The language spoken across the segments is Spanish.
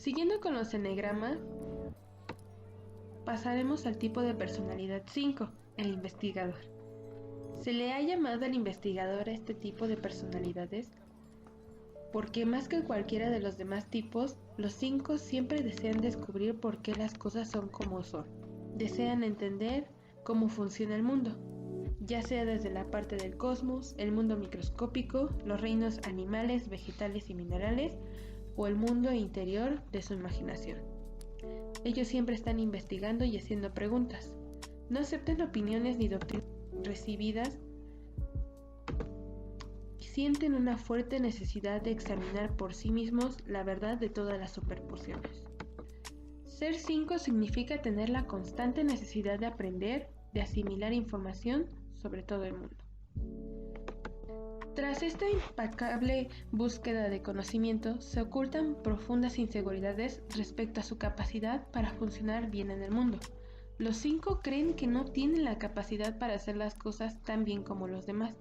Siguiendo con los eneagramas, pasaremos al tipo de personalidad 5, el investigador. Se le ha llamado al investigador a este tipo de personalidades porque más que cualquiera de los demás tipos, los 5 siempre desean descubrir por qué las cosas son como son. Desean entender cómo funciona el mundo, ya sea desde la parte del cosmos, el mundo microscópico, los reinos animales, vegetales y minerales, o el mundo interior de su imaginación. Ellos siempre están investigando y haciendo preguntas. No aceptan opiniones ni doctrinas recibidas. Sienten una fuerte necesidad de examinar por sí mismos la verdad de todas las superposiciones. Ser 5 significa tener la constante necesidad de aprender, de asimilar información sobre todo el mundo. Tras esta impecable búsqueda de conocimiento, se ocultan profundas inseguridades respecto a su capacidad para funcionar bien en el mundo. Los 5 creen que no tienen la capacidad para hacer las cosas tan bien como los demás,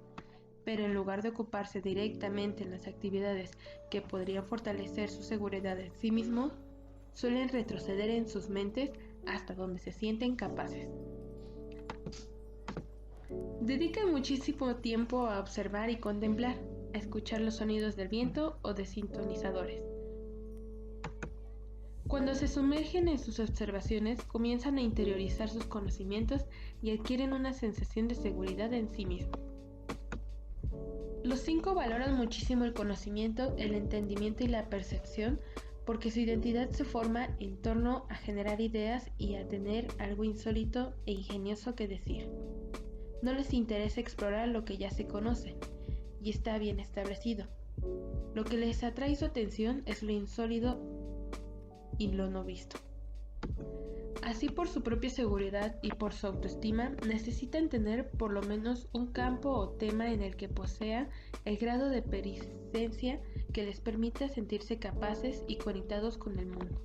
pero en lugar de ocuparse directamente en las actividades que podrían fortalecer su seguridad en sí mismos, suelen retroceder en sus mentes hasta donde se sienten capaces. Dedican muchísimo tiempo a observar y contemplar, a escuchar los sonidos del viento o de sintonizadores. Cuando se sumergen en sus observaciones, comienzan a interiorizar sus conocimientos y adquieren una sensación de seguridad en sí mismos. Los 5 valoran muchísimo el conocimiento, el entendimiento y la percepción porque su identidad se forma en torno a generar ideas y a tener algo insólito e ingenioso que decir. No les interesa explorar lo que ya se conoce y está bien establecido. Lo que les atrae su atención es lo insólito y lo no visto. Así, por su propia seguridad y por su autoestima, necesitan tener por lo menos un campo o tema en el que posea el grado de pericia que les permita sentirse capaces y conectados con el mundo.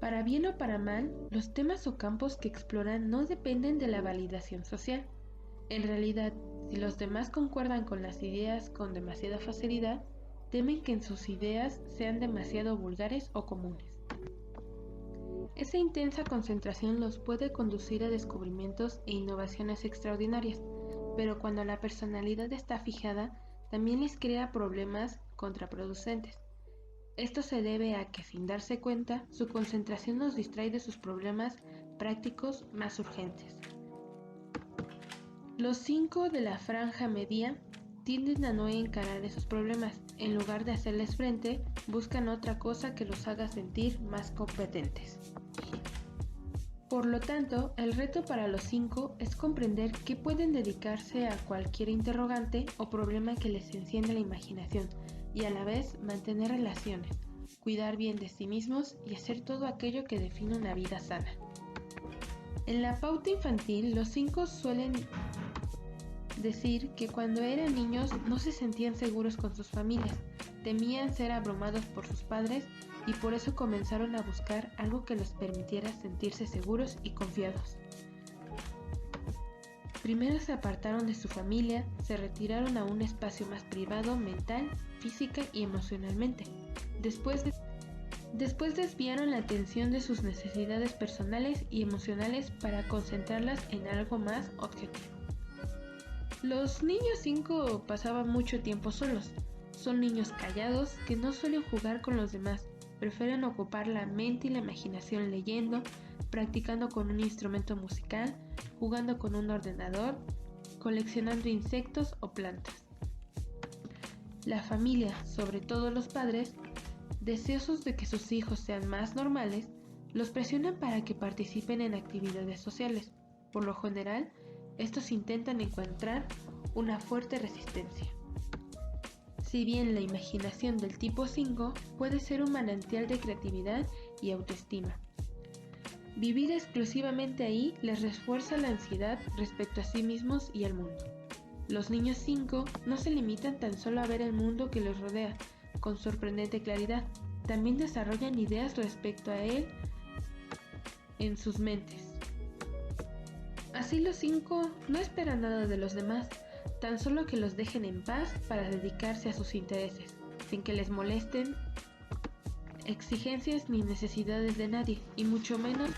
Para bien o para mal, los temas o campos que exploran no dependen de la validación social. En realidad, si los demás concuerdan con las ideas con demasiada facilidad, temen que sus ideas sean demasiado vulgares o comunes. Esa intensa concentración los puede conducir a descubrimientos e innovaciones extraordinarias, pero cuando la personalidad está fijada, también les crea problemas contraproducentes. Esto se debe a que, sin darse cuenta, su concentración los distrae de sus problemas prácticos más urgentes. Los 5 de la franja media tienden a no encarar esos problemas. En lugar de hacerles frente, buscan otra cosa que los haga sentir más competentes. Por lo tanto, el reto para los 5 es comprender que pueden dedicarse a cualquier interrogante o problema que les encienda la imaginación y a la vez mantener relaciones, cuidar bien de sí mismos y hacer todo aquello que define una vida sana. En la pauta infantil, los 5 suelen decir que cuando eran niños no se sentían seguros con sus familias, temían ser abrumados por sus padres y por eso comenzaron a buscar algo que les permitiera sentirse seguros y confiados. Primero se apartaron de su familia, se retiraron a un espacio más privado mental, física y emocionalmente. Después desviaron la atención de sus necesidades personales y emocionales para concentrarlas en algo más objetivo. Los niños 5 pasaban mucho tiempo solos. Son niños callados que no suelen jugar con los demás. Prefieren ocupar la mente y la imaginación leyendo, practicando con un instrumento musical, jugando con un ordenador, coleccionando insectos o plantas. La familia, sobre todo los padres, deseosos de que sus hijos sean más normales, los presionan para que participen en actividades sociales. Por lo general, estos intentan encontrar una fuerte resistencia. Si bien la imaginación del tipo 5 puede ser un manantial de creatividad y autoestima, vivir exclusivamente ahí les refuerza la ansiedad respecto a sí mismos y al mundo. Los niños 5 no se limitan tan solo a ver el mundo que los rodea con sorprendente claridad, también desarrollan ideas respecto a él en sus mentes. Así los 5 no esperan nada de los demás, tan solo que los dejen en paz para dedicarse a sus intereses, sin que les molesten exigencias ni necesidades de nadie, y mucho menos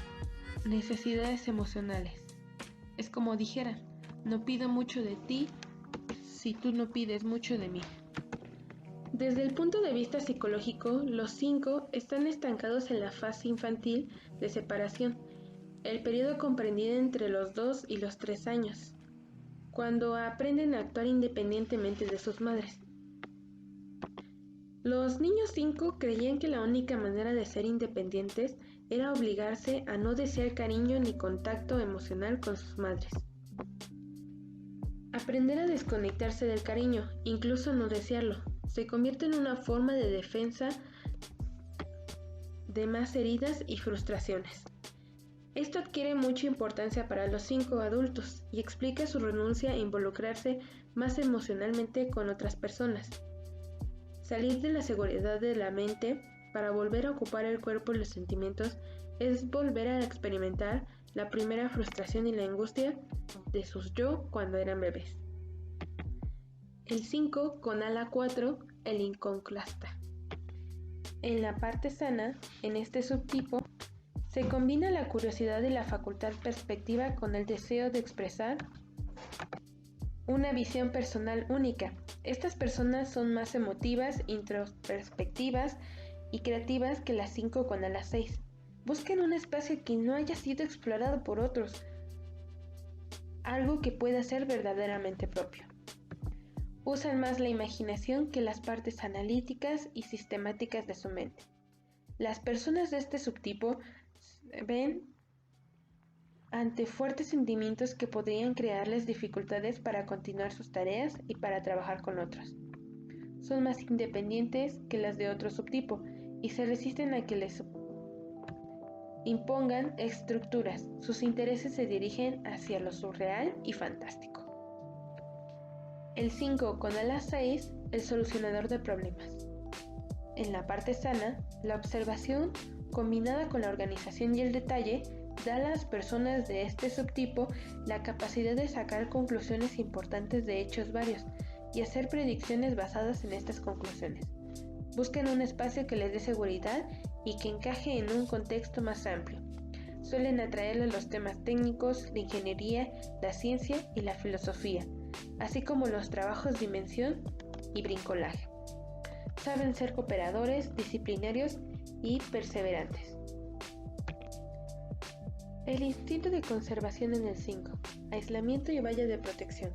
necesidades emocionales. Es como dijera, no pido mucho de ti si tú no pides mucho de mí. Desde el punto de vista psicológico, los 5 están estancados en la fase infantil de separación, el periodo comprendido entre los 2 y los 3 años, cuando aprenden a actuar independientemente de sus madres. Los niños 5 creían que la única manera de ser independientes era obligarse a no desear cariño ni contacto emocional con sus madres. Aprender a desconectarse del cariño, incluso no desearlo, se convierte en una forma de defensa de más heridas y frustraciones. Esto adquiere mucha importancia para los 5 adultos y explica su renuncia a involucrarse más emocionalmente con otras personas. Salir de la seguridad de la mente para volver a ocupar el cuerpo y los sentimientos es volver a experimentar la primera frustración y la angustia de sus yo cuando eran bebés. El 5 con ala 4, el iconoclasta. En la parte sana, en este subtipo, se combina la curiosidad y la facultad perspectiva con el deseo de expresar una visión personal única. Estas personas son más emotivas, introspectivas y creativas que las 5 con ala 6. Buscan un espacio que no haya sido explorado por otros, algo que pueda ser verdaderamente propio. Usan más la imaginación que las partes analíticas y sistemáticas de su mente. Las personas de este subtipo ven ante fuertes sentimientos que podrían crearles dificultades para continuar sus tareas y para trabajar con otros. Son más independientes que las de otro subtipo y se resisten a que les impongan estructuras. Sus intereses se dirigen hacia lo surreal y fantástico. El 5 con ala 6, el solucionador de problemas. En la parte sana, la observación combinada con la organización y el detalle da a las personas de este subtipo la capacidad de sacar conclusiones importantes de hechos varios y hacer predicciones basadas en estas conclusiones. Buscan un espacio que les dé seguridad y que encaje en un contexto más amplio. Suelen atraerles los temas técnicos, la ingeniería, la ciencia y la filosofía, así como los trabajos de invención y bricolaje. Saben ser cooperadores, disciplinarios y perseverantes. El instinto de conservación en el 5, aislamiento y valla de protección.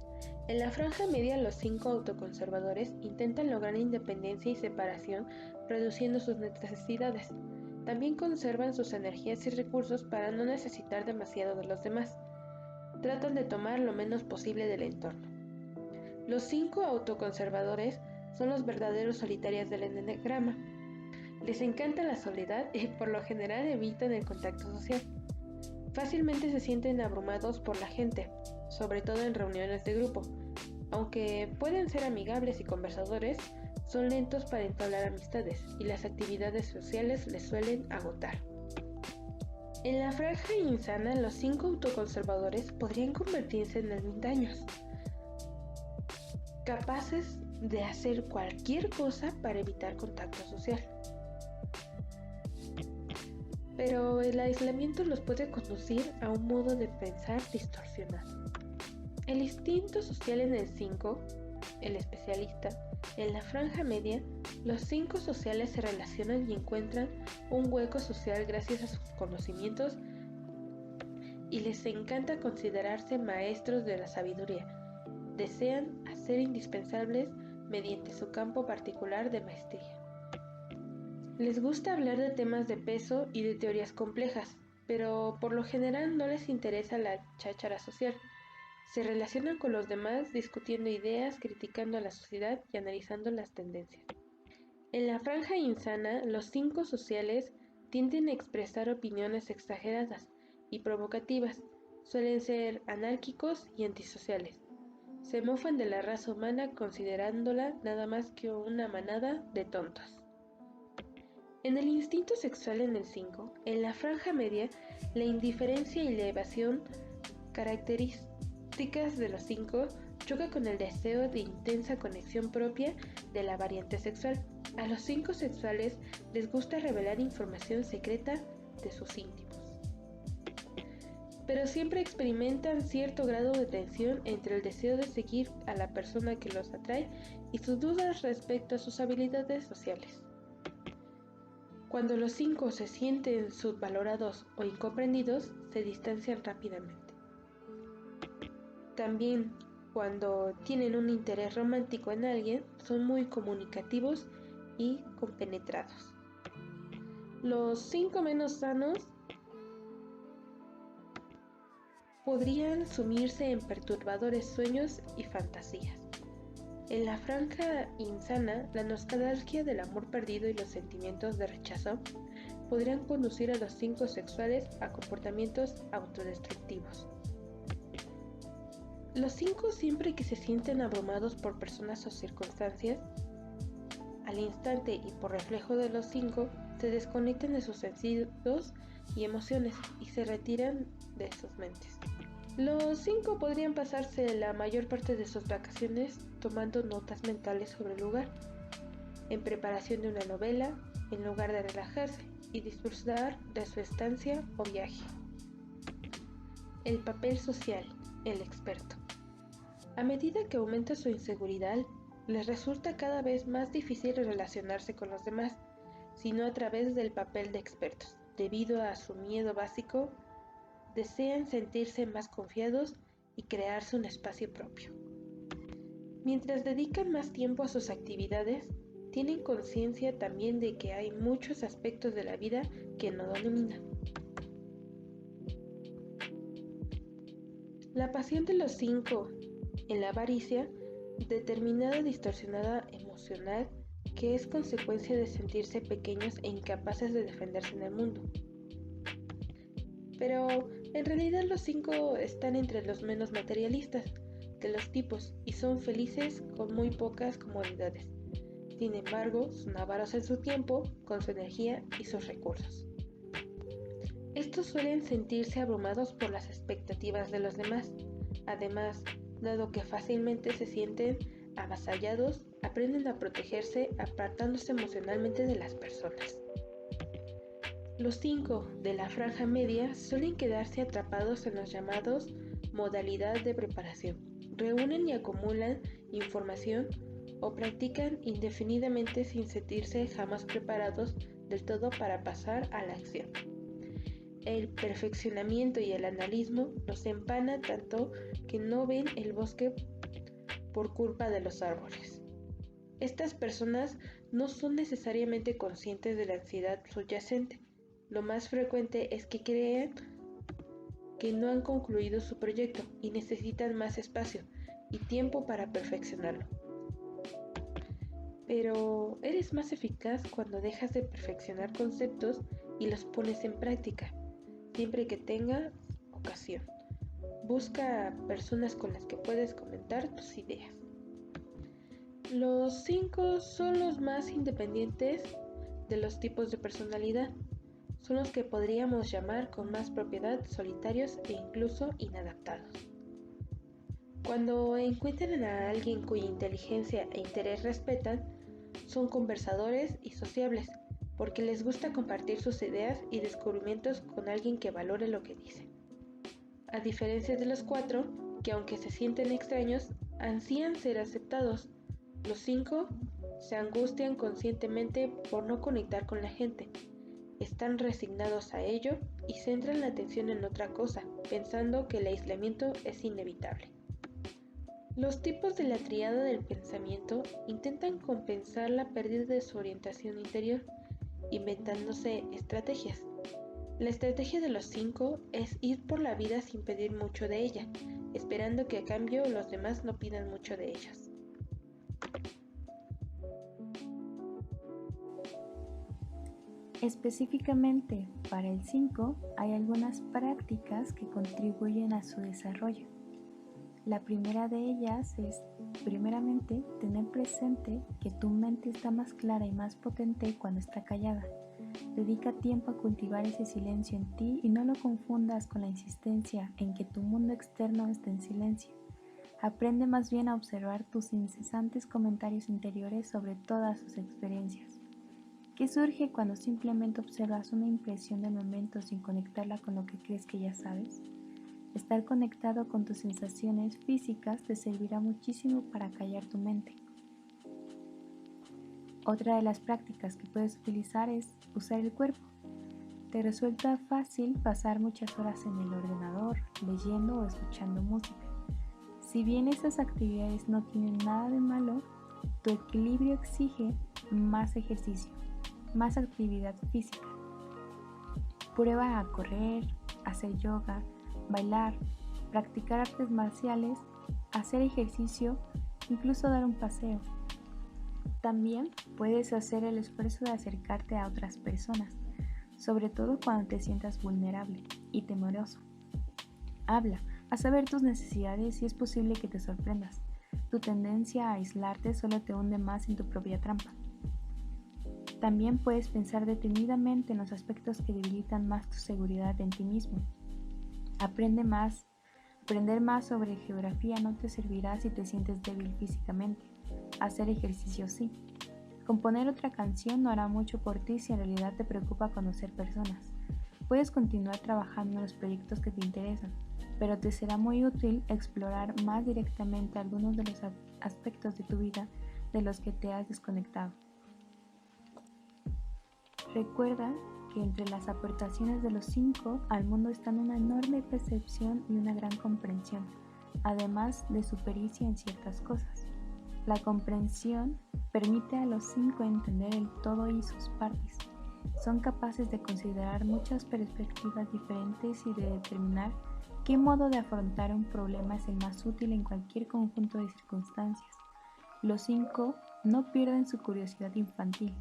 En la franja media, los 5 autoconservadores intentan lograr independencia y separación, reduciendo sus necesidades. También conservan sus energías y recursos para no necesitar demasiado de los demás. Tratan de tomar lo menos posible del entorno. Los 5 autoconservadores son los verdaderos solitarios del eneagrama. Les encanta la soledad y por lo general evitan el contacto social. Fácilmente se sienten abrumados por la gente, sobre todo en reuniones de grupo. Aunque pueden ser amigables y conversadores, son lentos para entablar amistades y las actividades sociales les suelen agotar. En la franja insana, los 5 autoconservadores podrían convertirse en ermitaños, capaces de hacer cualquier cosa para evitar contacto social. Pero el aislamiento los puede conducir a un modo de pensar distorsionado. El instinto social en el 5, el especialista, en la franja media, los 5 sociales se relacionan y encuentran un hueco social gracias a sus conocimientos y les encanta considerarse maestros de la sabiduría. Desean ser indispensables mediante su campo particular de maestría. Les gusta hablar de temas de peso y de teorías complejas, pero por lo general no les interesa la cháchara social. Se relacionan con los demás discutiendo ideas, criticando a la sociedad y analizando las tendencias. En la franja insana, los 5 sociales tienden a expresar opiniones exageradas y provocativas. Suelen ser anárquicos y antisociales. Se mofan de la raza humana considerándola nada más que una manada de tontos. En el instinto sexual en el 5, en la franja media, la indiferencia y la evasión, características de los 5, choca con el deseo de intensa conexión propia de la variante sexual. A los 5 sexuales les gusta revelar información secreta de sus íntimos, pero siempre experimentan cierto grado de tensión entre el deseo de seguir a la persona que los atrae y sus dudas respecto a sus habilidades sociales. Cuando los 5 se sienten subvalorados o incomprendidos, se distancian rápidamente. También, cuando tienen un interés romántico en alguien, son muy comunicativos y compenetrados. Los 5 menos sanos podrían sumirse en perturbadores sueños y fantasías. En la franja insana, la nostalgia del amor perdido y los sentimientos de rechazo podrían conducir a los 5 sexuales a comportamientos autodestructivos. Los 5 siempre que se sienten abrumados por personas o circunstancias, al instante y por reflejo de los 5, se desconectan de sus sentidos y emociones y se retiran de sus mentes. Los 5 podrían pasarse la mayor parte de sus vacaciones tomando notas mentales sobre el lugar, en preparación de una novela, en lugar de relajarse y disfrutar de su estancia o viaje. El papel social, el experto. A medida que aumenta su inseguridad, les resulta cada vez más difícil relacionarse con los demás, sino a través del papel de expertos, debido a su miedo básico. Desean sentirse más confiados y crearse un espacio propio. Mientras dedican más tiempo a sus actividades, tienen conciencia también de que hay muchos aspectos de la vida que no dominan. La pasión de los 5 en la avaricia, determinada distorsionada emocional, que es consecuencia de sentirse pequeños e incapaces de defenderse en el mundo. Pero en realidad los 5 están entre los menos materialistas de los tipos y son felices con muy pocas comodidades. Sin embargo, son avaros en su tiempo, con su energía y sus recursos. Estos suelen sentirse abrumados por las expectativas de los demás. Además, dado que fácilmente se sienten avasallados, aprenden a protegerse apartándose emocionalmente de las personas. Los 5 de la franja media suelen quedarse atrapados en los llamados modalidad de preparación. Reúnen y acumulan información o practican indefinidamente sin sentirse jamás preparados del todo para pasar a la acción. El perfeccionamiento y el analismo los empana tanto que no ven el bosque por culpa de los árboles. Estas personas no son necesariamente conscientes de la ansiedad subyacente. Lo más frecuente es que crean que no han concluido su proyecto y necesitan más espacio y tiempo para perfeccionarlo. Pero eres más eficaz cuando dejas de perfeccionar conceptos y los pones en práctica, siempre que tengas ocasión. Busca personas con las que puedes comentar tus ideas. Los 5 son los más independientes de los tipos de personalidad. Son los que podríamos llamar con más propiedad solitarios e incluso inadaptados. Cuando encuentran a alguien cuya inteligencia e interés respetan, son conversadores y sociables, porque les gusta compartir sus ideas y descubrimientos con alguien que valore lo que dice. A diferencia de los 4, que aunque se sienten extraños, ansían ser aceptados, los 5 se angustian conscientemente por no conectar con la gente. Están resignados a ello y centran la atención en otra cosa, pensando que el aislamiento es inevitable. Los tipos de la tríada del pensamiento intentan compensar la pérdida de su orientación interior, inventándose estrategias. La estrategia de los 5 es ir por la vida sin pedir mucho de ella, esperando que a cambio los demás no pidan mucho de ellas. Específicamente para el 5 hay algunas prácticas que contribuyen a su desarrollo. La primera de ellas es, primeramente, tener presente que tu mente está más clara y más potente cuando está callada. Dedica tiempo a cultivar ese silencio en ti y no lo confundas con la insistencia en que tu mundo externo esté en silencio. Aprende más bien a observar tus incesantes comentarios interiores sobre todas sus experiencias. ¿Qué surge cuando simplemente observas una impresión del momento sin conectarla con lo que crees que ya sabes? Estar conectado con tus sensaciones físicas te servirá muchísimo para callar tu mente. Otra de las prácticas que puedes utilizar es usar el cuerpo. Te resulta fácil pasar muchas horas en el ordenador, leyendo o escuchando música. Si bien esas actividades no tienen nada de malo, tu equilibrio exige más ejercicio, más actividad física. Prueba a correr, hacer yoga, bailar, practicar artes marciales, hacer ejercicio, incluso dar un paseo. También puedes hacer el esfuerzo de acercarte a otras personas, sobre todo cuando te sientas vulnerable y temeroso. Habla, haz saber tus necesidades y es posible que te sorprendas. Tu tendencia a aislarte solo te hunde más en tu propia trampa. También puedes pensar detenidamente en los aspectos que debilitan más tu seguridad en ti mismo. Aprender más sobre geografía no te servirá si te sientes débil físicamente. Hacer ejercicio sí. Componer otra canción no hará mucho por ti si en realidad te preocupa conocer personas. Puedes continuar trabajando en los proyectos que te interesan, pero te será muy útil explorar más directamente algunos de los aspectos de tu vida de los que te has desconectado. Recuerda que entre las aportaciones de los 5 al mundo están una enorme percepción y una gran comprensión, además de su pericia en ciertas cosas. La comprensión permite a los 5 entender el todo y sus partes. Son capaces de considerar muchas perspectivas diferentes y de determinar qué modo de afrontar un problema es el más útil en cualquier conjunto de circunstancias. Los 5 no pierden su curiosidad infantil.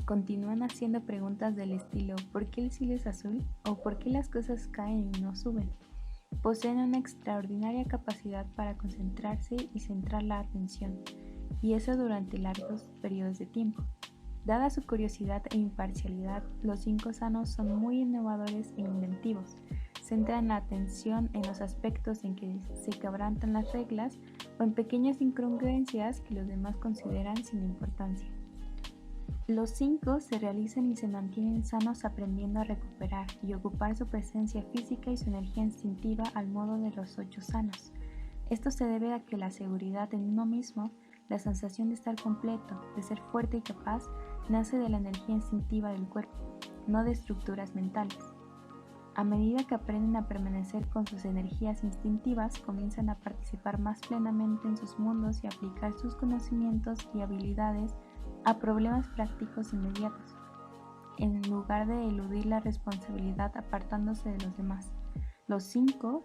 Continúan haciendo preguntas del estilo ¿por qué el cielo es azul? ¿O por qué las cosas caen y no suben? Poseen una extraordinaria capacidad para concentrarse y centrar la atención, y eso durante largos periodos de tiempo. Dada su curiosidad e imparcialidad, los 5 sanos son muy innovadores e inventivos. Centran la atención en los aspectos en que se quebrantan las reglas o en pequeñas incongruencias que los demás consideran sin importancia. Los 5 se realizan y se mantienen sanos aprendiendo a recuperar y ocupar su presencia física y su energía instintiva al modo de los 8 sanos. Esto se debe a que la seguridad en uno mismo, la sensación de estar completo, de ser fuerte y capaz, nace de la energía instintiva del cuerpo, no de estructuras mentales. A medida que aprenden a permanecer con sus energías instintivas, comienzan a participar más plenamente en sus mundos y a aplicar sus conocimientos y habilidades a problemas prácticos inmediatos, en lugar de eludir la responsabilidad apartándose de los demás. Los 5,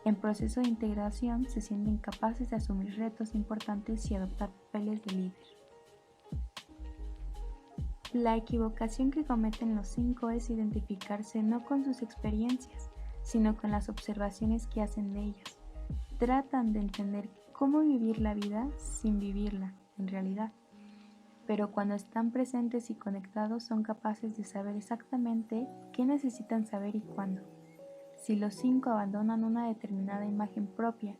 en proceso de integración, se sienten capaces de asumir retos importantes y adoptar papeles de líder. La equivocación que cometen los 5 es identificarse no con sus experiencias, sino con las observaciones que hacen de ellas. Tratan de entender cómo vivir la vida sin vivirla, en realidad. Pero cuando están presentes y conectados son capaces de saber exactamente qué necesitan saber y cuándo. Si los 5 abandonan una determinada imagen propia,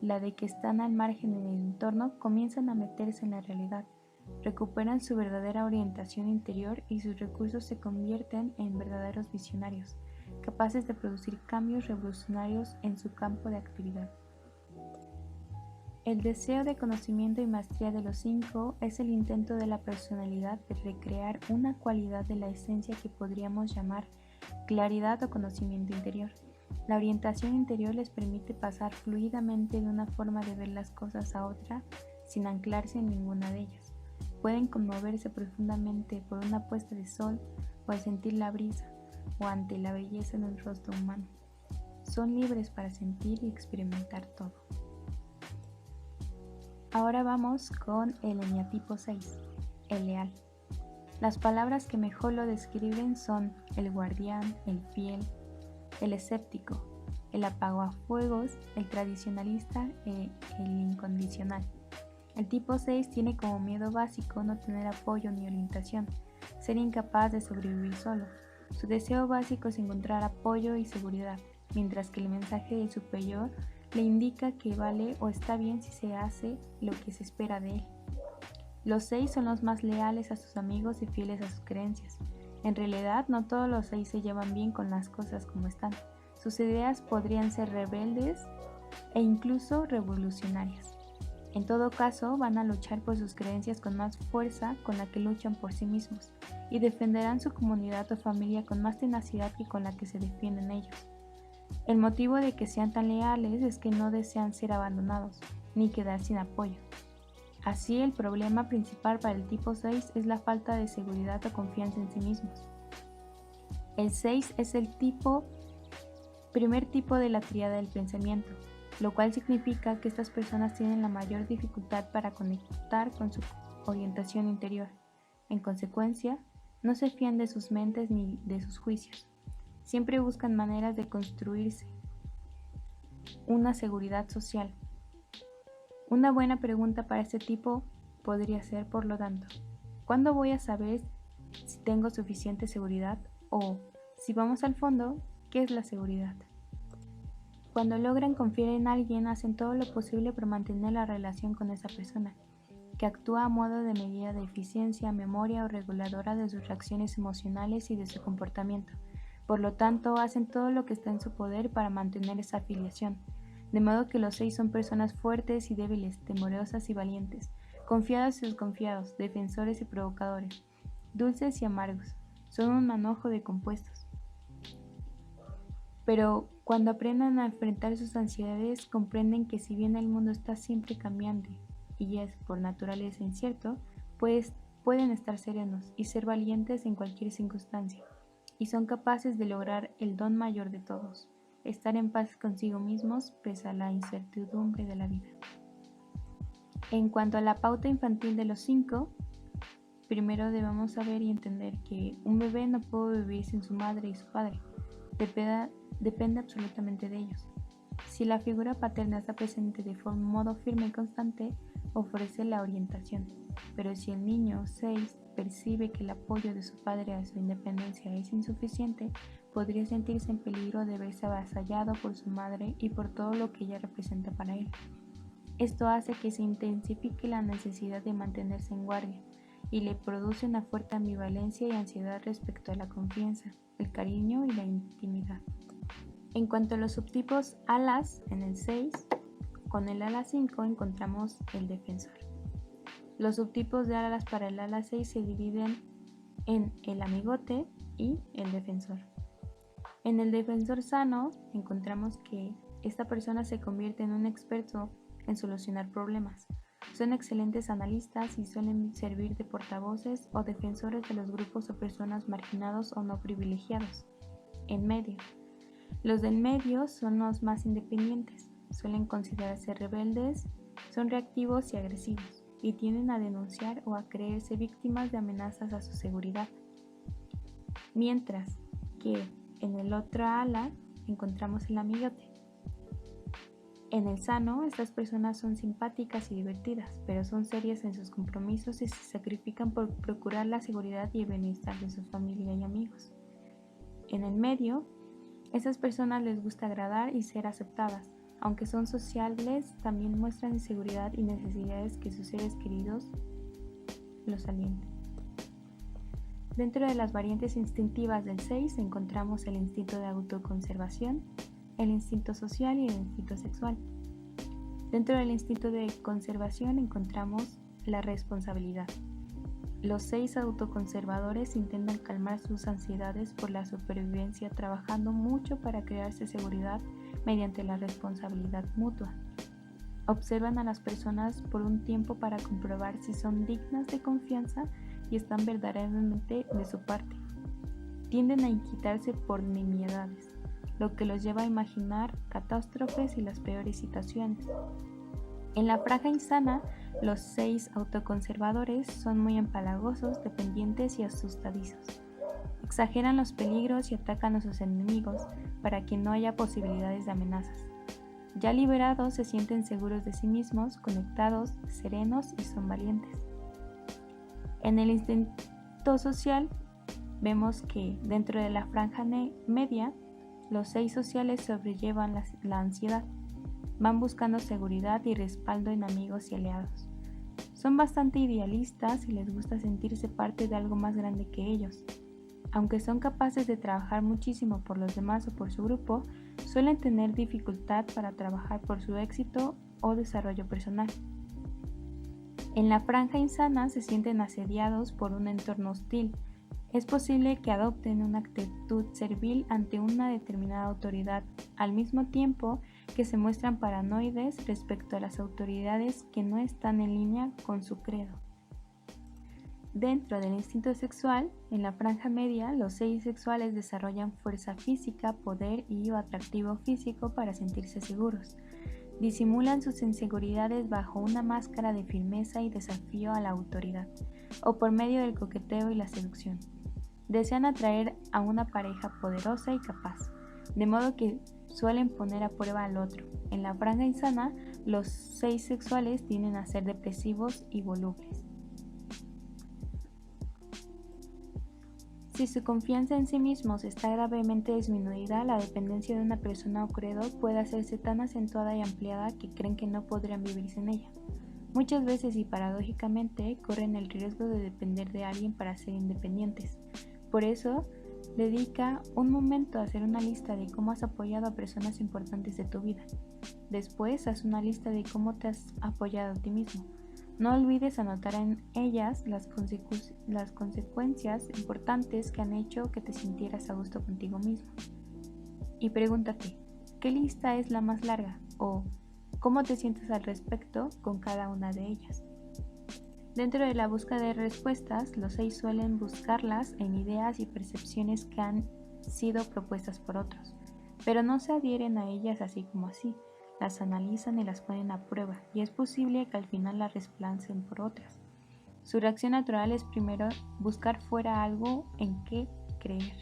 la de que están al margen en el entorno, comienzan a meterse en la realidad, recuperan su verdadera orientación interior y sus recursos se convierten en verdaderos visionarios, capaces de producir cambios revolucionarios en su campo de actividad. El deseo de conocimiento y maestría de los 5 es el intento de la personalidad de recrear una cualidad de la esencia que podríamos llamar claridad o conocimiento interior. La orientación interior les permite pasar fluidamente de una forma de ver las cosas a otra sin anclarse en ninguna de ellas. Pueden conmoverse profundamente por una puesta de sol o al sentir la brisa o ante la belleza de un rostro humano. Son libres para sentir y experimentar todo. Ahora vamos con el eneatipo 6, el leal. Las palabras que mejor lo describen son el guardián, el fiel, el escéptico, el apagafuegos, el tradicionalista e el incondicional. El tipo 6 tiene como miedo básico no tener apoyo ni orientación, ser incapaz de sobrevivir solo. Su deseo básico es encontrar apoyo y seguridad, mientras que el mensaje del superior le indica que vale o está bien si se hace lo que se espera de él. Los 6 son los más leales a sus amigos y fieles a sus creencias. En realidad, no todos los 6 se llevan bien con las cosas como están. Sus ideas podrían ser rebeldes e incluso revolucionarias. En todo caso, van a luchar por sus creencias con más fuerza con la que luchan por sí mismos, y defenderán su comunidad o familia con más tenacidad que con la que se defienden ellos. El motivo de que sean tan leales es que no desean ser abandonados, ni quedar sin apoyo. Así, el problema principal para el tipo 6 es la falta de seguridad o confianza en sí mismos. El 6 es el primer tipo de la tríada del pensamiento, lo cual significa que estas personas tienen la mayor dificultad para conectar con su orientación interior. En consecuencia, no se fían de sus mentes ni de sus juicios. Siempre buscan maneras de construirse una seguridad social. Una buena pregunta para este tipo podría ser, por lo tanto, ¿cuándo voy a saber si tengo suficiente seguridad? O, si vamos al fondo, ¿qué es la seguridad? Cuando logran confiar en alguien, hacen todo lo posible por mantener la relación con esa persona, que actúa a modo de medida de eficiencia, memoria o reguladora de sus reacciones emocionales y de su comportamiento. Por lo tanto, hacen todo lo que está en su poder para mantener esa afiliación. De modo que los 6 son personas fuertes y débiles, temorosas y valientes, confiados y desconfiados, defensores y provocadores, dulces y amargos. Son un manojo de compuestos. Pero cuando aprendan a enfrentar sus ansiedades, comprenden que si bien el mundo está siempre cambiante y es por naturaleza incierto, pues pueden estar serenos y ser valientes en cualquier circunstancia, y son capaces de lograr el don mayor de todos, estar en paz consigo mismos pese a la incertidumbre de la vida. En cuanto a la pauta infantil de los 5, primero debemos saber y entender que un bebé no puede vivir sin su madre y su padre. Depende absolutamente de ellos. Si la figura paterna está presente de modo firme y constante, ofrece la orientación. Pero si el niño 6 percibe que el apoyo de su padre a su independencia es insuficiente, podría sentirse en peligro de verse avasallado por su madre y por todo lo que ella representa para él. Esto hace que se intensifique la necesidad de mantenerse en guardia y le produce una fuerte ambivalencia y ansiedad respecto a la confianza, el cariño y la intimidad. En cuanto a los subtipos alas, en el 6, con el ala 5 encontramos el defensor. Los subtipos de alas para el ala 6 se dividen en el amigote y el defensor. En el defensor sano encontramos que esta persona se convierte en un experto en solucionar problemas. Son excelentes analistas y suelen servir de portavoces o defensores de los grupos o personas marginados o no privilegiados. En medio. Los del medio son los más independientes, suelen considerarse rebeldes, son reactivos y agresivos, y tienden a denunciar o a creerse víctimas de amenazas a su seguridad. Mientras que en el otro ala encontramos el amigote. En el sano, estas personas son simpáticas y divertidas, pero son serias en sus compromisos y se sacrifican por procurar la seguridad y el bienestar de su familia y amigos. En el medio, esas personas les gusta agradar y ser aceptadas. Aunque son sociables, también muestran inseguridad y necesidades que sus seres queridos los alienten. Dentro de las variantes instintivas del 6 encontramos el instinto de autoconservación, el instinto social y el instinto sexual. Dentro del instinto de conservación encontramos la responsabilidad. Los 6 autoconservadores intentan calmar sus ansiedades por la supervivencia, trabajando mucho para crearse seguridad mediante la responsabilidad mutua. Observan a las personas por un tiempo para comprobar si son dignas de confianza y están verdaderamente de su parte. Tienden a inquietarse por nimiedades, lo que los lleva a imaginar catástrofes y las peores situaciones. En la franja insana, los 6 autoconservadores son muy empalagosos, dependientes y asustadizos. Exageran los peligros y atacan a sus enemigos para que no haya posibilidades de amenazas. Ya liberados, se sienten seguros de sí mismos, conectados, serenos y son valientes. En el instinto social, vemos que dentro de la franja media, los 6 sociales sobrellevan la ansiedad. Van buscando seguridad y respaldo en amigos y aliados. Son bastante idealistas y les gusta sentirse parte de algo más grande que ellos. Aunque son capaces de trabajar muchísimo por los demás o por su grupo, suelen tener dificultad para trabajar por su éxito o desarrollo personal. En la franja insana se sienten asediados por un entorno hostil. Es posible que adopten una actitud servil ante una determinada autoridad, al mismo tiempo que se muestran paranoides respecto a las autoridades que no están en línea con su credo. Dentro del instinto sexual, en la franja media, los 6 sexuales desarrollan fuerza física, poder y o atractivo físico para sentirse seguros. Disimulan sus inseguridades bajo una máscara de firmeza y desafío a la autoridad, o por medio del coqueteo y la seducción. Desean atraer a una pareja poderosa y capaz, de modo que suelen poner a prueba al otro. En la franja insana, los 6 sexuales tienden a ser depresivos y volubles. Si su confianza en sí mismos está gravemente disminuida, la dependencia de una persona o credo puede hacerse tan acentuada y ampliada que creen que no podrían vivir sin ella. Muchas veces y paradójicamente corren el riesgo de depender de alguien para ser independientes. Por eso, dedica un momento a hacer una lista de cómo has apoyado a personas importantes de tu vida. Después, haz una lista de cómo te has apoyado a ti mismo. No olvides anotar en ellas las consecuencias importantes que han hecho que te sintieras a gusto contigo mismo. Y pregúntate, ¿qué lista es la más larga? O ¿cómo te sientes al respecto con cada una de ellas? Dentro de la búsqueda de respuestas, los 6 suelen buscarlas en ideas y percepciones que han sido propuestas por otros, pero no se adhieren a ellas así como así. Las analizan y las ponen a prueba, y es posible que al final las reemplacen por otras. Su reacción natural es primero buscar fuera algo en qué creer.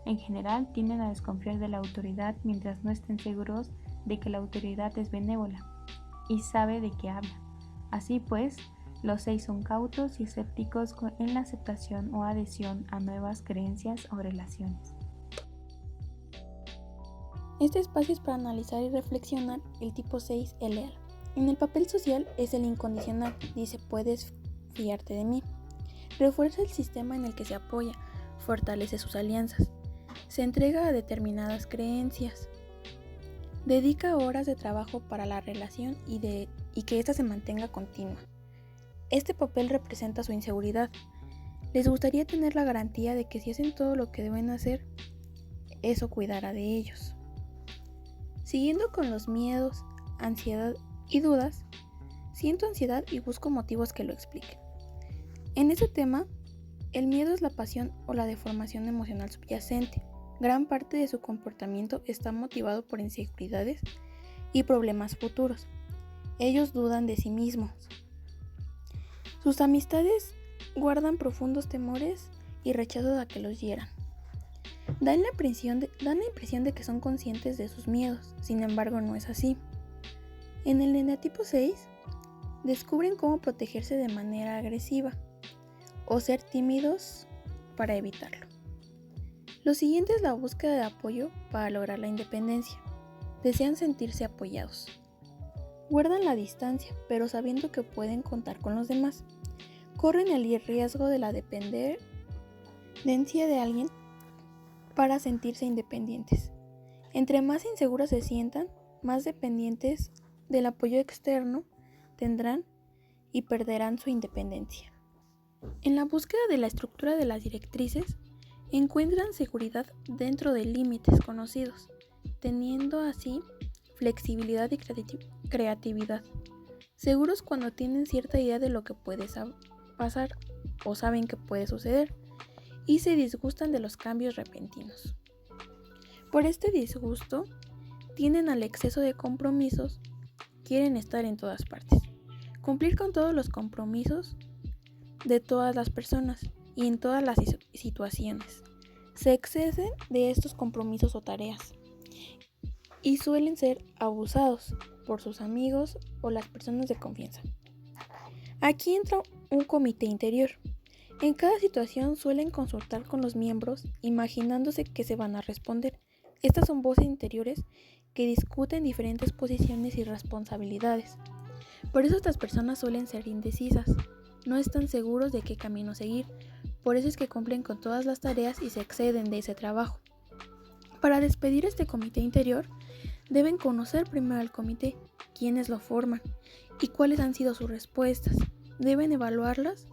En general, tienden a desconfiar de la autoridad mientras no estén seguros de que la autoridad es benévola y sabe de qué habla. Así pues, los 6 son cautos y escépticos en la aceptación o adhesión a nuevas creencias o relaciones. Este espacio es para analizar y reflexionar el tipo 6, el leal. En el papel social es el incondicional, dice puedes fiarte de mí. Refuerza el sistema en el que se apoya, fortalece sus alianzas, se entrega a determinadas creencias, dedica horas de trabajo para la relación y que ésta se mantenga continua. Este papel representa su inseguridad. Les gustaría tener la garantía de que si hacen todo lo que deben hacer, eso cuidará de ellos. Siguiendo con los miedos, ansiedad y dudas, siento ansiedad y busco motivos que lo expliquen. En este tema, el miedo es la pasión o la deformación emocional subyacente. Gran parte de su comportamiento está motivado por inseguridades y problemas futuros. Ellos dudan de sí mismos. Sus amistades guardan profundos temores y rechazo a que los hieran. Dan la impresión de que son conscientes de sus miedos, sin embargo no es así. En el eneatipo 6, descubren cómo protegerse de manera agresiva o ser tímidos para evitarlo. Lo siguiente es la búsqueda de apoyo para lograr la independencia. Desean sentirse apoyados. Guardan la distancia, pero sabiendo que pueden contar con los demás. Corren el riesgo de la dependencia de alguien para sentirse independientes. Entre más inseguros se sientan, más dependientes del apoyo externo tendrán y perderán su independencia. En la búsqueda de la estructura de las directrices, encuentran seguridad dentro de límites conocidos, teniendo así flexibilidad y creatividad. Seguros cuando tienen cierta idea de lo que puede pasar o saben que puede suceder, y se disgustan de los cambios repentinos. Por este disgusto, tienden al exceso de compromisos, quieren estar en todas partes, cumplir con todos los compromisos de todas las personas y en todas las situaciones. Se exceden de estos compromisos o tareas y suelen ser abusados por sus amigos o las personas de confianza. Aquí entra un comité interior. En cada situación suelen consultar con los miembros, imaginándose que se van a responder. Estas son voces interiores que discuten diferentes posiciones y responsabilidades. Por eso estas personas suelen ser indecisas, no están seguros de qué camino seguir, por eso es que cumplen con todas las tareas y se exceden de ese trabajo. Para despedir este comité interior, deben conocer primero al comité, quiénes lo forman y cuáles han sido sus respuestas. Deben evaluarlas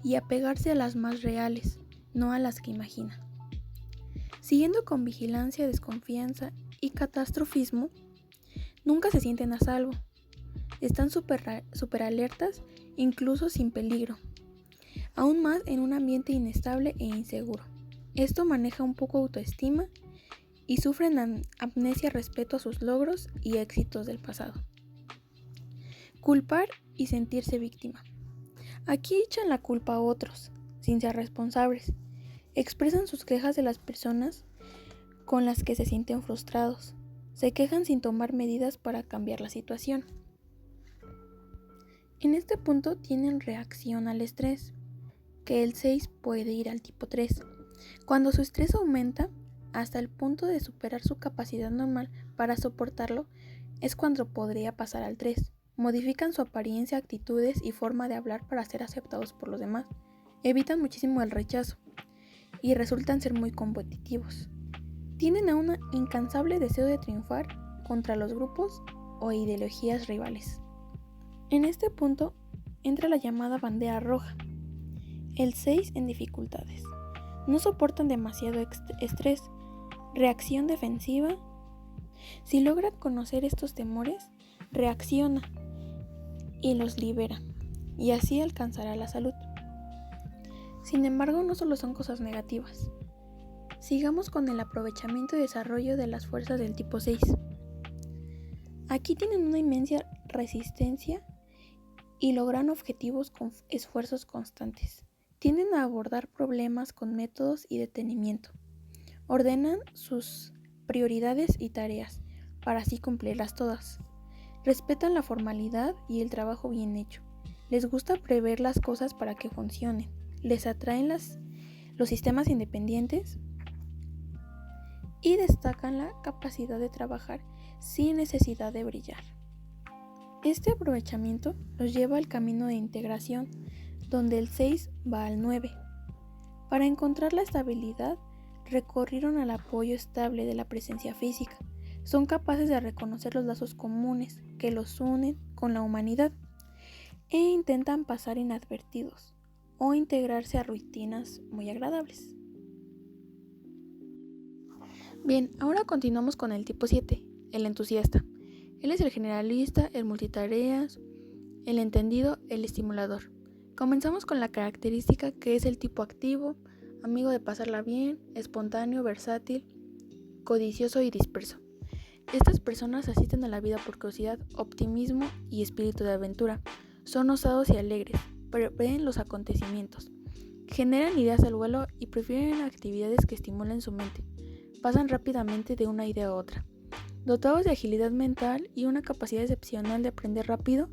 y apegarse a las más reales, no a las que imaginan. Siguiendo con vigilancia, desconfianza y catastrofismo, nunca se sienten a salvo. Están súper alertas, incluso sin peligro. Aún más en un ambiente inestable e inseguro. Esto maneja un poco autoestima y sufren amnesia respecto a sus logros y éxitos del pasado. Culpar y sentirse víctima. Aquí echan la culpa a otros, sin ser responsables. Expresan sus quejas de las personas con las que se sienten frustrados. Se quejan sin tomar medidas para cambiar la situación. En este punto tienen reacción al estrés, que el 6 puede ir al tipo 3. Cuando su estrés aumenta hasta el punto de superar su capacidad normal para soportarlo, es cuando podría pasar al 3. Modifican su apariencia, actitudes y forma de hablar para ser aceptados por los demás. Evitan muchísimo el rechazo y resultan ser muy competitivos. Tienen a un incansable deseo de triunfar contra los grupos o ideologías rivales. En este punto entra la llamada bandera roja. El 6 en dificultades. No soportan demasiado estrés, reacción defensiva. Si logra conocer estos temores, reacciona y los libera, y así alcanzará la salud. Sin embargo, no solo son cosas negativas. Sigamos con el aprovechamiento y desarrollo de las fuerzas del tipo 6. Aquí tienen una inmensa resistencia y logran objetivos con esfuerzos constantes. Tienden a abordar problemas con métodos y detenimiento. Ordenan sus prioridades y tareas para así cumplirlas todas. Respetan la formalidad y el trabajo bien hecho. Les gusta prever las cosas para que funcionen. Les atraen los sistemas independientes y destacan la capacidad de trabajar sin necesidad de brillar. Este aprovechamiento los lleva al camino de integración, donde el 6 va al 9. Para encontrar la estabilidad, recurrieron al apoyo estable de la presencia física. Son capaces de reconocer los lazos comunes que los unen con la humanidad e intentan pasar inadvertidos o integrarse a rutinas muy agradables. Bien, ahora continuamos con el tipo 7, el entusiasta. Él es el generalista, el multitareas, el entendido, el estimulador. Comenzamos con la característica que es el tipo activo, amigo de pasarla bien, espontáneo, versátil, codicioso y disperso. Estas personas asisten a la vida por curiosidad, optimismo y espíritu de aventura. Son osados y alegres, prevén los acontecimientos. Generan ideas al vuelo y prefieren actividades que estimulen su mente. Pasan rápidamente de una idea a otra. Dotados de agilidad mental y una capacidad excepcional de aprender rápido,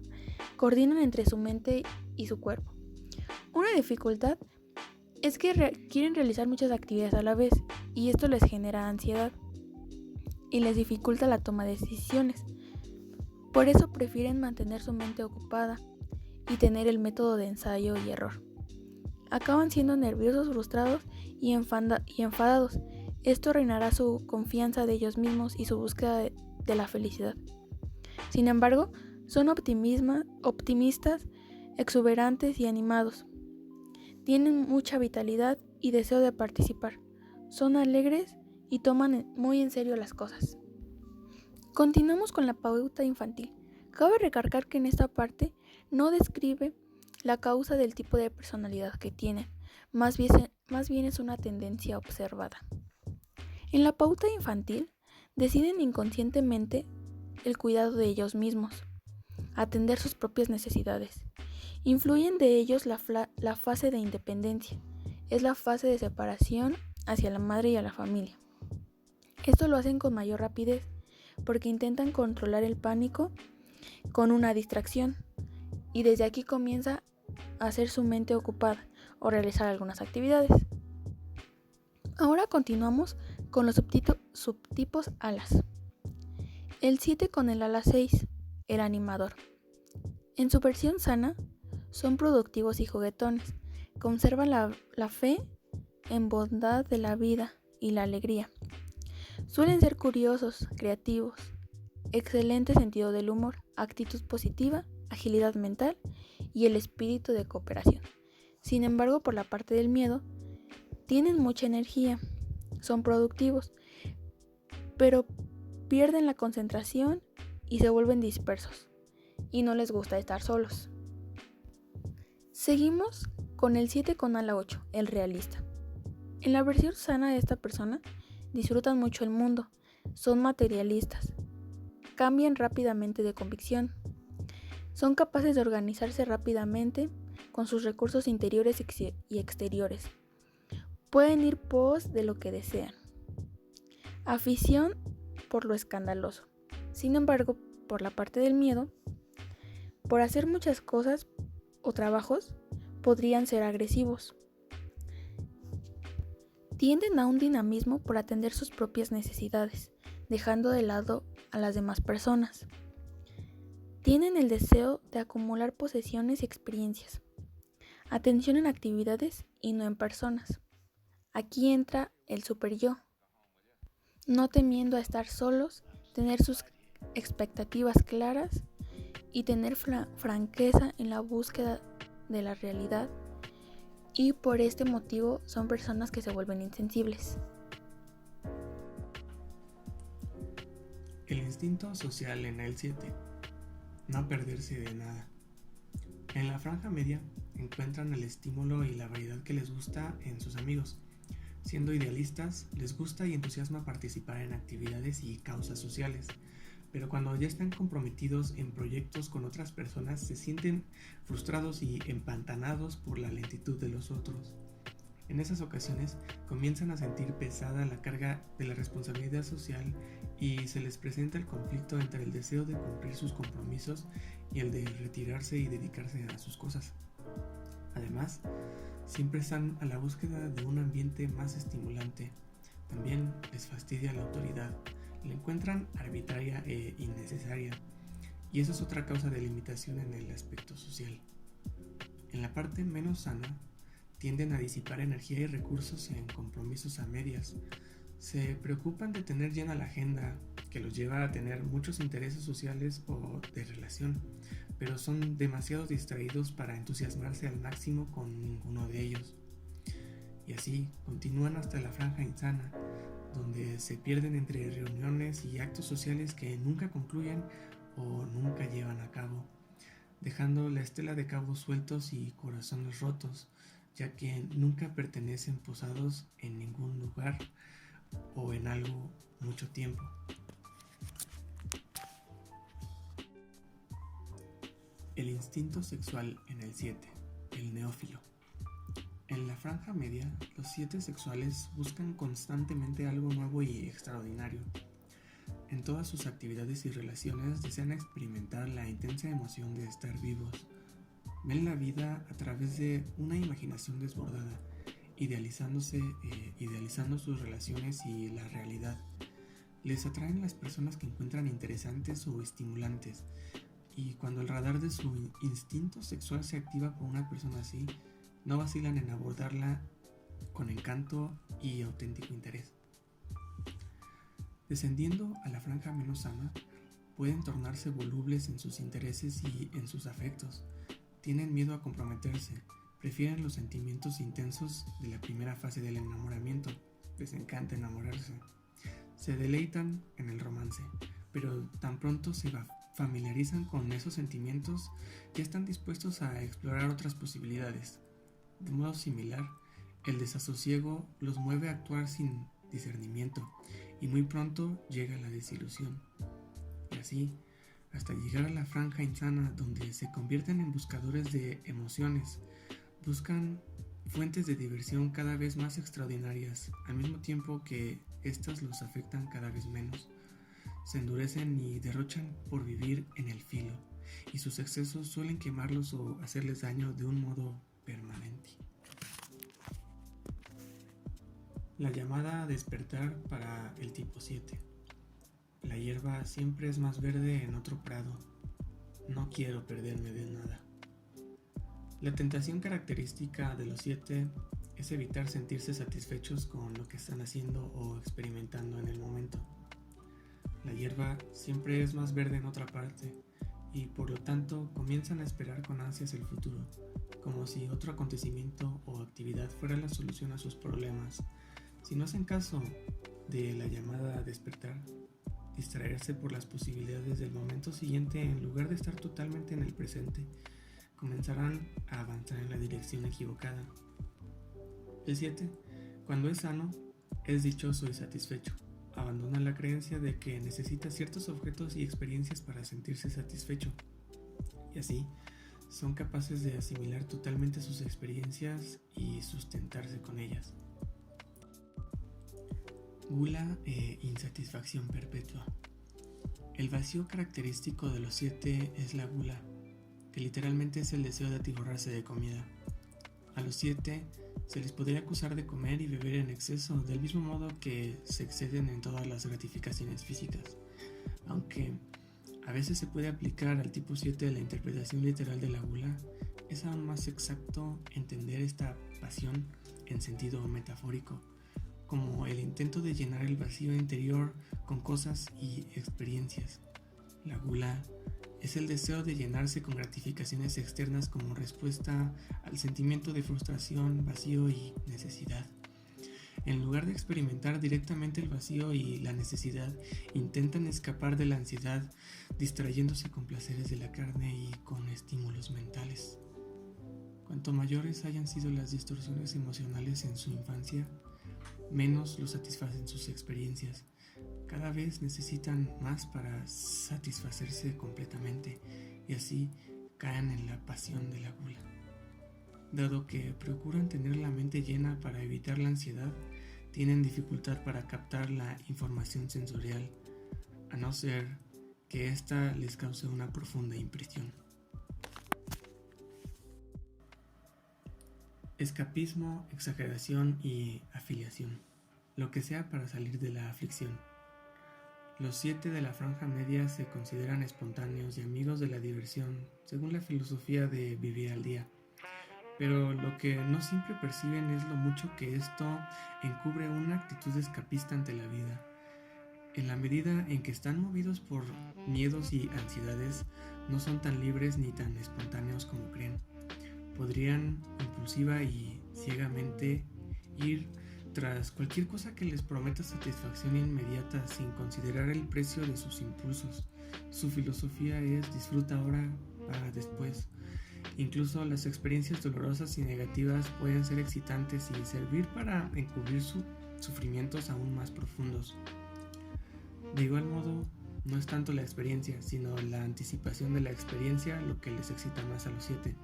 coordinan entre su mente y su cuerpo. Una dificultad es que quieren realizar muchas actividades a la vez y esto les genera ansiedad y les dificulta la toma de decisiones. Por eso prefieren mantener su mente ocupada y tener el método de ensayo y error. Acaban siendo nerviosos, frustrados y enfadados. Esto arruinará su confianza de ellos mismos y su búsqueda de la felicidad. Sin embargo, son optimistas, exuberantes y animados. Tienen mucha vitalidad y deseo de participar. Son alegres y toman muy en serio las cosas. Continuamos con la pauta infantil. Cabe recalcar que en esta parte no describe la causa del tipo de personalidad que tienen, más bien es una tendencia observada. En la pauta infantil, deciden inconscientemente el cuidado de ellos mismos, atender sus propias necesidades. Influyen de ellos la fase de independencia, es la fase de separación hacia la madre y a la familia. Esto lo hacen con mayor rapidez porque intentan controlar el pánico con una distracción y desde aquí comienza a hacer su mente ocupada o realizar algunas actividades. Ahora continuamos con los subtipos alas. El 7 con el ala 6, el animador. En su versión sana, son productivos y juguetones. Conservan la fe en bondad de la vida y la alegría. Suelen ser curiosos, creativos, excelente sentido del humor, actitud positiva, agilidad mental y el espíritu de cooperación. Sin embargo, por la parte del miedo, tienen mucha energía, son productivos, pero pierden la concentración y se vuelven dispersos, y no les gusta estar solos. Seguimos con el 7 con ala 8, el realista. En la versión sana de esta persona, disfrutan mucho el mundo, son materialistas, cambian rápidamente de convicción, son capaces de organizarse rápidamente con sus recursos interiores y exteriores. Pueden ir pos de lo que desean. Afición por lo escandaloso. Sin embargo, por la parte del miedo, por hacer muchas cosas o trabajos, podrían ser agresivos. Tienden a un dinamismo por atender sus propias necesidades, dejando de lado a las demás personas. Tienen el deseo de acumular posesiones y experiencias. Atención en actividades y no en personas. Aquí entra el superyo. No temiendo a estar solos, tener sus expectativas claras y tener franqueza en la búsqueda de la realidad, y por este motivo son personas que se vuelven insensibles. El instinto social en el 7. No perderse de nada. En la franja media encuentran el estímulo y la variedad que les gusta en sus amigos. Siendo idealistas, les gusta y entusiasma participar en actividades y causas sociales, pero cuando ya están comprometidos en proyectos con otras personas, se sienten frustrados y empantanados por la lentitud de los otros. En esas ocasiones comienzan a sentir pesada la carga de la responsabilidad social y se les presenta el conflicto entre el deseo de cumplir sus compromisos y el de retirarse y dedicarse a sus cosas. Además, siempre están a la búsqueda de un ambiente más estimulante. También les fastidia la autoridad, la encuentran arbitraria e innecesaria, y eso es otra causa de limitación en el aspecto social. En la parte menos sana, tienden a disipar energía y recursos en compromisos a medias. Se preocupan de tener llena la agenda, que los lleva a tener muchos intereses sociales o de relación, pero son demasiado distraídos para entusiasmarse al máximo con ninguno de ellos. Y así continúan hasta la franja insana, donde se pierden entre reuniones y actos sociales que nunca concluyen o nunca llevan a cabo, dejando la estela de cabos sueltos y corazones rotos, ya que nunca pertenecen posados en ningún lugar o en algo mucho tiempo. El instinto sexual en el 7, el neófilo. En la franja media, los 7 sexuales buscan constantemente algo nuevo y extraordinario. En todas sus actividades y relaciones desean experimentar la intensa emoción de estar vivos. Ven la vida a través de una imaginación desbordada, idealizando sus relaciones y la realidad. Les atraen las personas que encuentran interesantes o estimulantes, y cuando el radar de su instinto sexual se activa con una persona así, no vacilan en abordarla con encanto y auténtico interés. Descendiendo a la franja menos sana, pueden tornarse volubles en sus intereses y en sus afectos. Tienen miedo a comprometerse, prefieren los sentimientos intensos de la primera fase del enamoramiento, les encanta enamorarse. Se deleitan en el romance, pero tan pronto se familiarizan con esos sentimientos, ya están dispuestos a explorar otras posibilidades. De modo similar, el desasosiego los mueve a actuar sin discernimiento, y muy pronto llega la desilusión. Y así, hasta llegar a la franja insana, donde se convierten en buscadores de emociones, buscan fuentes de diversión cada vez más extraordinarias, al mismo tiempo que éstas los afectan cada vez menos. Se endurecen y derrochan por vivir en el filo, y sus excesos suelen quemarlos o hacerles daño de un modo permanente. La llamada a despertar para el tipo 7. La hierba siempre es más verde en otro prado. No quiero perderme de nada. La tentación característica de los 7 es evitar sentirse satisfechos con lo que están haciendo o experimentando en el momento. La hierba siempre es más verde en otra parte y por lo tanto comienzan a esperar con ansias el futuro, como si otro acontecimiento o actividad fuera la solución a sus problemas. Si no hacen caso de la llamada a despertar, distraerse por las posibilidades del momento siguiente en lugar de estar totalmente en el presente, comenzarán a avanzar en la dirección equivocada. El 7, cuando es sano, es dichoso y satisfecho. Abandona la creencia de que necesita ciertos objetos y experiencias para sentirse satisfecho. Y así, son capaces de asimilar totalmente sus experiencias y sustentarse con ellas. Gula e insatisfacción perpetua. El vacío característico de los 7 es la gula, que literalmente es el deseo de atiborrarse de comida. A los 7 se les podría acusar de comer y beber en exceso, del mismo modo que se exceden en todas las gratificaciones físicas. Aunque a veces se puede aplicar al tipo 7 la interpretación literal de la gula, es aún más exacto entender esta pasión en sentido metafórico, como el intento de llenar el vacío interior con cosas y experiencias. La gula es el deseo de llenarse con gratificaciones externas como respuesta al sentimiento de frustración, vacío y necesidad. En lugar de experimentar directamente el vacío y la necesidad, intentan escapar de la ansiedad, distrayéndose con placeres de la carne y con estímulos mentales. Cuanto mayores hayan sido las distorsiones emocionales en su infancia, menos los satisfacen sus experiencias. Cada vez necesitan más para satisfacerse completamente y así caen en la pasión de la gula. Dado que procuran tener la mente llena para evitar la ansiedad, tienen dificultad para captar la información sensorial, a no ser que ésta les cause una profunda impresión. Escapismo, exageración y afiliación. Lo que sea para salir de la aflicción. Los 7 de la franja media se consideran espontáneos y amigos de la diversión, según la filosofía de vivir al día. Pero lo que no siempre perciben es lo mucho que esto encubre una actitud escapista ante la vida. En la medida en que están movidos por miedos y ansiedades, no son tan libres ni tan espontáneos como creen. Podrían impulsiva y ciegamente ir tras cualquier cosa que les prometa satisfacción inmediata sin considerar el precio de sus impulsos. Su filosofía es disfruta ahora para después. Incluso las experiencias dolorosas y negativas pueden ser excitantes y servir para encubrir sus sufrimientos aún más profundos. De igual modo, no es tanto la experiencia, sino la anticipación de la experiencia lo que les excita más a los 7.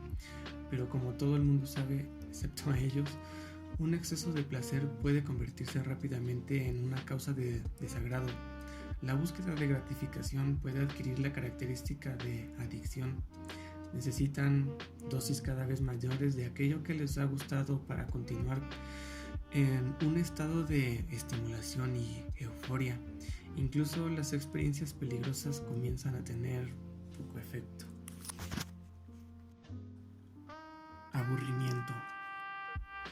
Pero como todo el mundo sabe, excepto a ellos, un exceso de placer puede convertirse rápidamente en una causa de desagrado. La búsqueda de gratificación puede adquirir la característica de adicción. Necesitan dosis cada vez mayores de aquello que les ha gustado para continuar en un estado de estimulación y euforia. Incluso las experiencias peligrosas comienzan a tener poco efecto. Aburrimiento.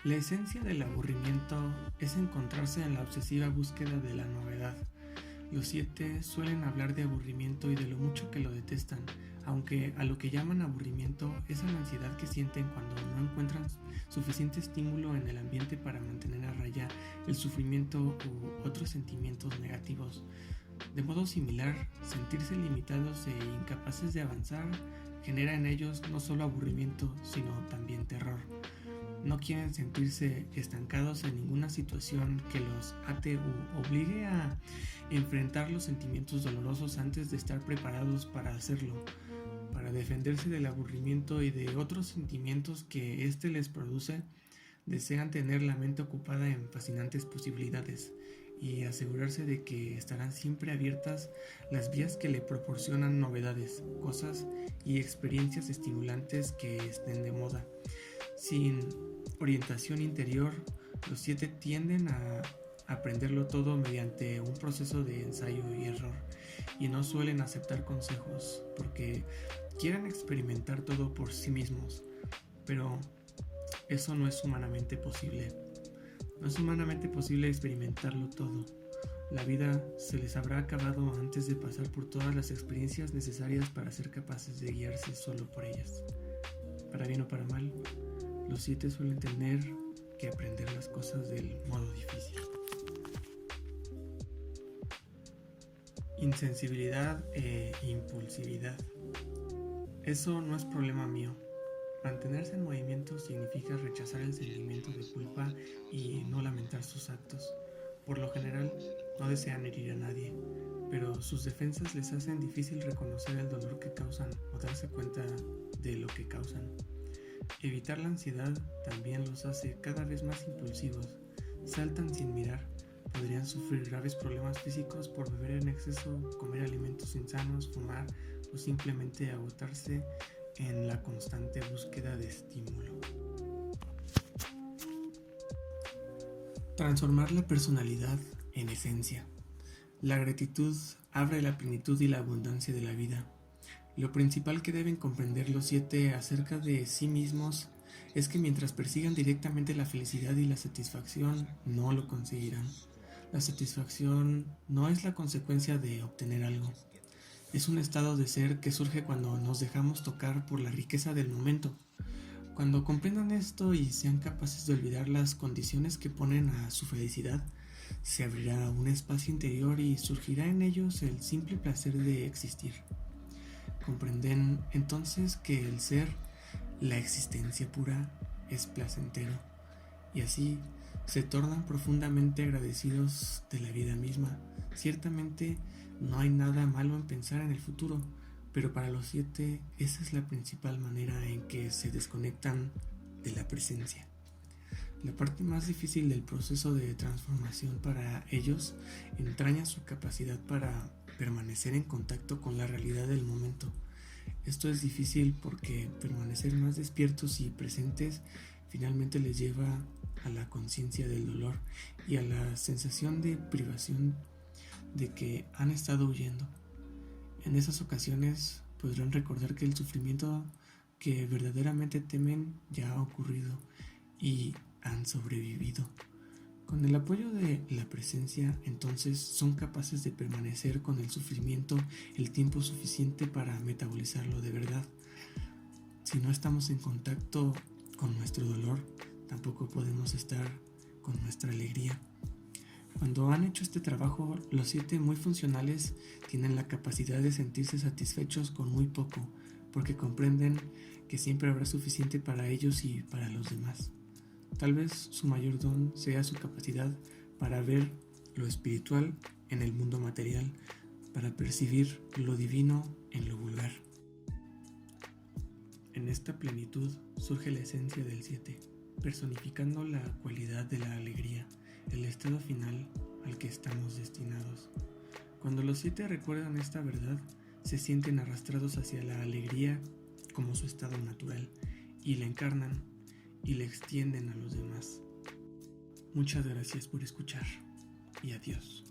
La esencia del aburrimiento es encontrarse en la obsesiva búsqueda de la novedad. Los 7 suelen hablar de aburrimiento y de lo mucho que lo detestan, aunque a lo que llaman aburrimiento es a la ansiedad que sienten cuando no encuentran suficiente estímulo en el ambiente para mantener a raya el sufrimiento u otros sentimientos negativos. De modo similar, sentirse limitados e incapaces de avanzar genera en ellos no solo aburrimiento, sino también terror. No quieren sentirse estancados en ninguna situación que los ate u obligue a enfrentar los sentimientos dolorosos antes de estar preparados para hacerlo. Para defenderse del aburrimiento y de otros sentimientos que éste les produce, desean tener la mente ocupada en fascinantes posibilidades y asegurarse de que estarán siempre abiertas las vías que le proporcionan novedades, cosas y experiencias estimulantes que estén de moda. Sin orientación interior, Los 7 tienden a aprenderlo todo mediante un proceso de ensayo y error y no suelen aceptar consejos porque quieren experimentar todo por sí mismos, pero eso no es humanamente posible. No es humanamente posible experimentarlo todo. La vida se les habrá acabado antes de pasar por todas las experiencias necesarias para ser capaces de guiarse solo por ellas. Para bien o para mal, los 7 suelen tener que aprender las cosas del modo difícil. Insensibilidad e impulsividad. Eso no es problema mío. Mantenerse en movimiento significa rechazar el sentimiento de culpa y no lamentar sus actos. Por lo general, no desean herir a nadie, pero sus defensas les hacen difícil reconocer el dolor que causan o darse cuenta de lo que causan. Evitar la ansiedad también los hace cada vez más impulsivos. Saltan sin mirar. Podrían sufrir graves problemas físicos por beber en exceso, comer alimentos insanos, fumar o simplemente agotarse en la constante búsqueda de estímulo. Transformar la personalidad en esencia. La gratitud abre la plenitud y la abundancia de la vida. Lo principal que deben comprender los 7 acerca de sí mismos es que mientras persigan directamente la felicidad y la satisfacción, no lo conseguirán. La satisfacción no es la consecuencia de obtener algo. Es un estado de ser que surge cuando nos dejamos tocar por la riqueza del momento. Cuando comprendan esto y sean capaces de olvidar las condiciones que ponen a su felicidad, se abrirá un espacio interior y surgirá en ellos el simple placer de existir. Comprenden entonces que el ser, la existencia pura, es placentero, y así se tornan profundamente agradecidos de la vida misma. Ciertamente no hay nada malo en pensar en el futuro, pero para los 7 esa es la principal manera en que se desconectan de la presencia. La parte más difícil del proceso de transformación para ellos entraña su capacidad para permanecer en contacto con la realidad del momento. Esto es difícil porque permanecer más despiertos y presentes finalmente les lleva a la conciencia del dolor y a la sensación de privación de que han estado huyendo. En esas ocasiones podrán recordar que el sufrimiento que verdaderamente temen ya ha ocurrido y han sobrevivido. Con el apoyo de la presencia, entonces son capaces de permanecer con el sufrimiento el tiempo suficiente para metabolizarlo de verdad. Si no estamos en contacto con nuestro dolor, tampoco podemos estar con nuestra alegría. Cuando han hecho este trabajo, los 7 muy funcionales tienen la capacidad de sentirse satisfechos con muy poco, porque comprenden que siempre habrá suficiente para ellos y para los demás. Tal vez su mayor don sea su capacidad para ver lo espiritual en el mundo material, para percibir lo divino en lo vulgar. En esta plenitud surge la esencia del 7, personificando la cualidad de la alegría, el estado final al que estamos destinados. Cuando los 7 recuerdan esta verdad, se sienten arrastrados hacia la alegría como su estado natural y la encarnan y la extienden a los demás. Muchas gracias por escuchar y adiós.